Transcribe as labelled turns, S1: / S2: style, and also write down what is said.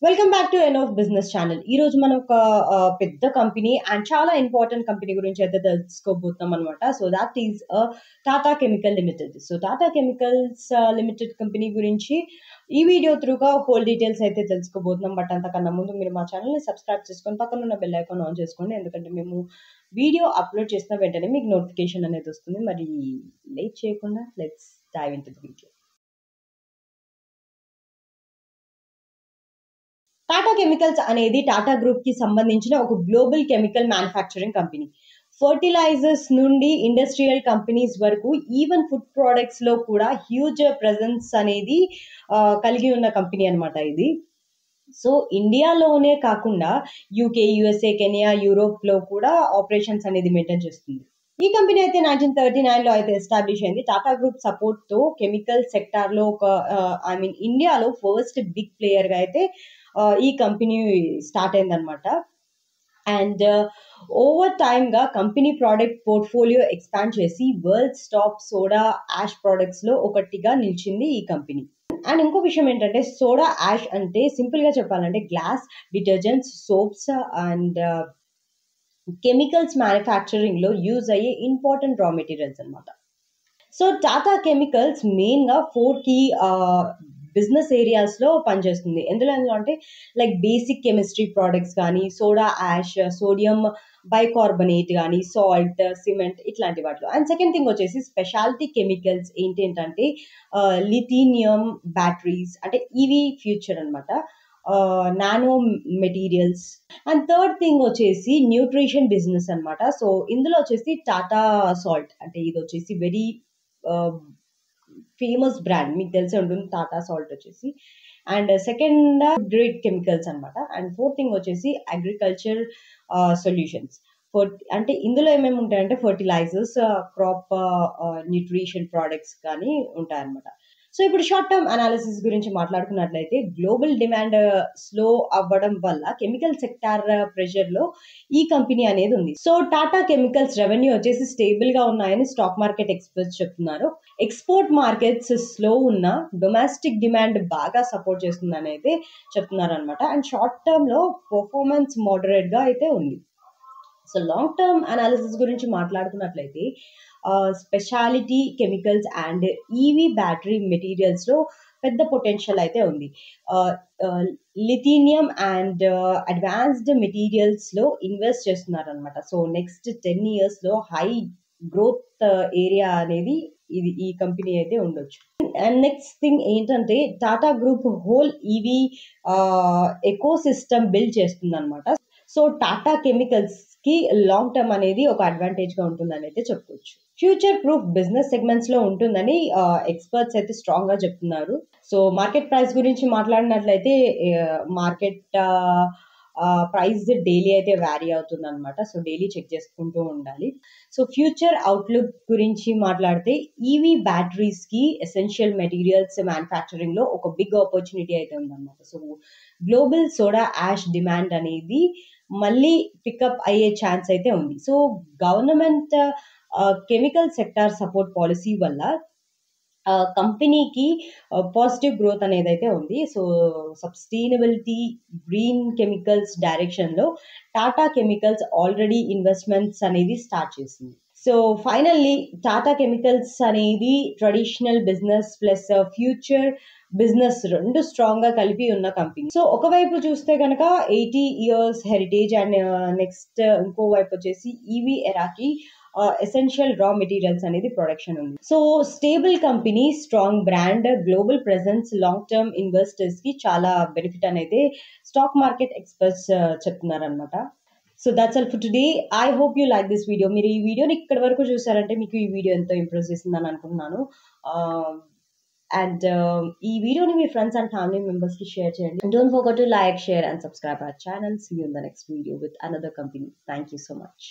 S1: Welcome back to N of business channel. ఈ రోజు మనం ఒక పెద్ద కంపెనీ అండ్ చాలా ఇంపార్టెంట్ కంపెనీ గురించి అయితే తెలుసుకోబోతున్నాం అనమాట. So that is Tata chemical limited. So Tata chemicals limited company గురించి ఈ వీడియో త్రూగా హోల్ డీటెయిల్స్ అయితే తెలుసుకోబోతున్నాం. బట్ అంతకన్నా ముందు మీరు మా ఛానల్ని సబ్స్క్రైబ్ చేసుకొని పక్కన ఉన్న బెల్ ఐకాన్ ఆన్ చేసుకోండి. ఎందుకంటే మేము వీడియో అప్లోడ్ చేసిన వెంటనే మీకు నోటిఫికేషన్ అనేది వస్తుంది. మరి లేట్ చేయకుండా let's dive into the video. Tata chemicals అనేది టాటా గ్రూప్ కి సంబంధించిన ఒక global chemical manufacturing company. Fertilisers నుండి ఇండస్ట్రియల్ కంపెనీస్ వరకు ఈవెన్ ఫుడ్ ప్రోడక్ట్స్ లో కూడా హ్యూజ్ ప్రెజెన్స్ అనేది కలిగి ఉన్న కంపెనీ అనమాట ఇది. సో ఇండియాలోనే కాకుండా యూకే, యుఎస్ఏ, కెనియా, యూరోప్ లో కూడా ఆపరేషన్స్ అనేది మెయింటైన్ చేస్తుంది. ఈ కంపెనీ అయితే 1939 లో అయితే ఎస్టాబ్లిష్ అయింది. టాటా గ్రూప్ సపోర్ట్ తో కెమికల్ సెక్టార్ లో ఒక ఇండియాలో ఫస్ట్ బిగ్ ప్లేయర్ గా అయితే ఈ కంపెనీ స్టార్ట్ అయిందనమాట. అండ్ ఓవర్ టైమ్ గా కంపెనీ ప్రోడక్ట్ పోర్ట్ఫోలియో ఎక్స్పాండ్ చేసి world's top soda ash products లో ఒకటిగా నిలిచింది ఈ కంపెనీ. అండ్ ఇంకో విషయం ఏంటంటే సోడా యాష్ అంటే సింపుల్ గా చెప్పాలంటే glass detergents, soaps and chemicals manufacturing లో యూజ్ అయ్యే ఇంపార్టెంట్ రా మెటీరియల్స్ అనమాట. సో టాటా కెమికల్స్ మెయిన్ గా 4 కీ బిజినెస్ ఏరియాస్ లో పనిచేస్తుంది. ఎందులో అంటే లైక్ బేసిక్ కెమిస్ట్రీ ప్రోడక్ట్స్ కానీ, సోడా యాష్, సోడియం బైకార్బోనేట్ కానీ, సాల్ట్, సిమెంట్ ఇట్లాంటి వాటిలో. అండ్ సెకండ్ థింగ్ వచ్చేసి స్పెషాలిటీ కెమికల్స్ ఏంటంటే లిథినియం బ్యాటరీస్, అంటే ఇవి ఫ్యూచర్ అనమాట, nano materials. And third thing వచ్చేసి న్యూట్రిషన్ బిజినెస్ అనమాట. సో ఇందులో వచ్చేసి టాటా సాల్ట్, అంటే ఇది వచ్చేసి వెరీ ఫేమస్ బ్రాండ్, మీకు తెలిసి ఉంటుంది టాటా సాల్ట్ వచ్చేసి. అండ్ సెకండ్ గ్రేడ్ కెమికల్స్ అనమాట. అండ్ ఫోర్త్ థింగ్ వచ్చేసి అగ్రికల్చర్ సొల్యూషన్స్. అంటే ఇందులో ఏమేమి ఉంటాయంటే ఫర్టిలైజర్స్, క్రాప్ న్యూట్రిషన్ ప్రోడక్ట్స్ కానీ ఉంటాయన్నమాట. సో ఇప్పుడు షార్ట్ టర్మ్ అనాలిసిస్ గురించి మాట్లాడుకున్నట్లయితే గ్లోబల్ డిమాండ్ స్లో అవ్వడం వల్ల కెమికల్ సెక్టార్ ప్రెషర్ లో ఈ కంపెనీ అనేది ఉంది. సో టాటా కెమికల్స్ రెవెన్యూ వచ్చేసి స్టేబుల్ గా ఉన్నాయని స్టాక్ మార్కెట్ ఎక్స్పర్ట్స్ చెప్తున్నారు. ఎక్స్పోర్ట్ మార్కెట్స్ స్లో ఉన్న డొమెస్టిక్ డిమాండ్ బాగా సపోర్ట్ చేస్తుందని అయితే చెప్తున్నారు అనమాట. అండ్ షార్ట్ టర్మ్ లో పర్ఫార్మెన్స్ మోడరేట్ గా అయితే ఉంది. సో లాంగ్ టర్మ్ అనాలిసిస్ గురించి మాట్లాడుకున్నట్లయితే speciality chemicals and EV battery materials లో పెద్ద పొటెన్షియల్ అయితే ఉంది. లిథినియం అండ్ అడ్వాన్స్డ్ మెటీరియల్స్ లో ఇన్వెస్ట్ చేస్తున్నారు అనమాట. సో నెక్స్ట్ 10 years లో హై గ్రోత్ ఏరియా అనేది ఈ కంపెనీ అయితే ఉండొచ్చు. అండ్ నెక్స్ట్ థింగ్ ఏంటంటే Tata group whole EV eco system build చేస్తుంది అనమాట. సో టాటా కెమికల్స్ కి లాంగ్ టర్మ్ అనేది ఒక అడ్వాంటేజ్ గా ఉంటుందని అయితే చెప్పుకోవచ్చు. ఫ్యూచర్ ప్రూఫ్ బిజినెస్ సెగ్మెంట్స్ లో ఉంటుందని ఎక్స్పర్ట్స్ అయితే స్ట్రాంగ్ గా చెప్తున్నారు. సో మార్కెట్ ప్రైస్ గురించి మాట్లాడినట్లయితే మార్కెట్ ప్రైస్ డైలీ అయితే వ్యారీ అవుతుంది అనమాట. సో డైలీ చెక్ చేసుకుంటూ ఉండాలి. సో ఫ్యూచర్ అవుట్లుక్ గురించి మాట్లాడితే ఈవీ బ్యాటరీస్ కి ఎసెన్షియల్ మెటీరియల్స్ మ్యానుఫ్యాక్చరింగ్ లో ఒక బిగ్ ఆపర్చునిటీ అయితే ఉందన్నమాట. So global soda ash demand అనేది మళ్ళీ పికప్ అయ్యే ఛాన్స్ అయితే ఉంది. So government chemical sector support policy వల్ల కంపెనీకి పాజిటివ్ గ్రోత్ అనేది అయితే ఉంది. So sustainability, green chemicals direction లో టాటా కెమికల్స్ ఆల్రెడీ ఇన్వెస్ట్మెంట్స్ అనేది స్టార్ట్ చేసింది. సో ఫైనల్లీ టాటా కెమికల్స్ అనేది traditional business plus future business రెండు స్ట్రాంగ్ గా కలిపి ఉన్న కంపెనీ. సో ఒకవైపు చూస్తే కనుక 80 years హెరిటేజ్ అండ్ నెక్స్ట్ ఇంకో వైపు వచ్చేసి ఈవీ ఎరాకి ఎసెన్షియల్ రా మెటీరియల్స్ అనేది ప్రొడక్షన్ ఉంది. So stable company, strong brand, global presence long term investors కి చాలా బెనిఫిట్ అనేది స్టాక్ మార్కెట్ ఎక్స్పర్ట్స్ చెప్తున్నారు అనమాట. So that's all for today. I hope you like this video. మీరు ఈ వీడియోని ఇక్కడ వరకు చూసారంటే మీకు ఈ వీడియో ఎంతో ఇంప్రెస్ చేసిందని అనుకుంటున్నాను. అండ్ ఈ వీడియోని మీ ఫ్రెండ్స్ అండ్ ఫ్యామిలీ మెంబర్స్ కి షేర్ చేయండి. Don't forget to like, share and subscribe our channel. See you in the next video with another company. Thank you so much.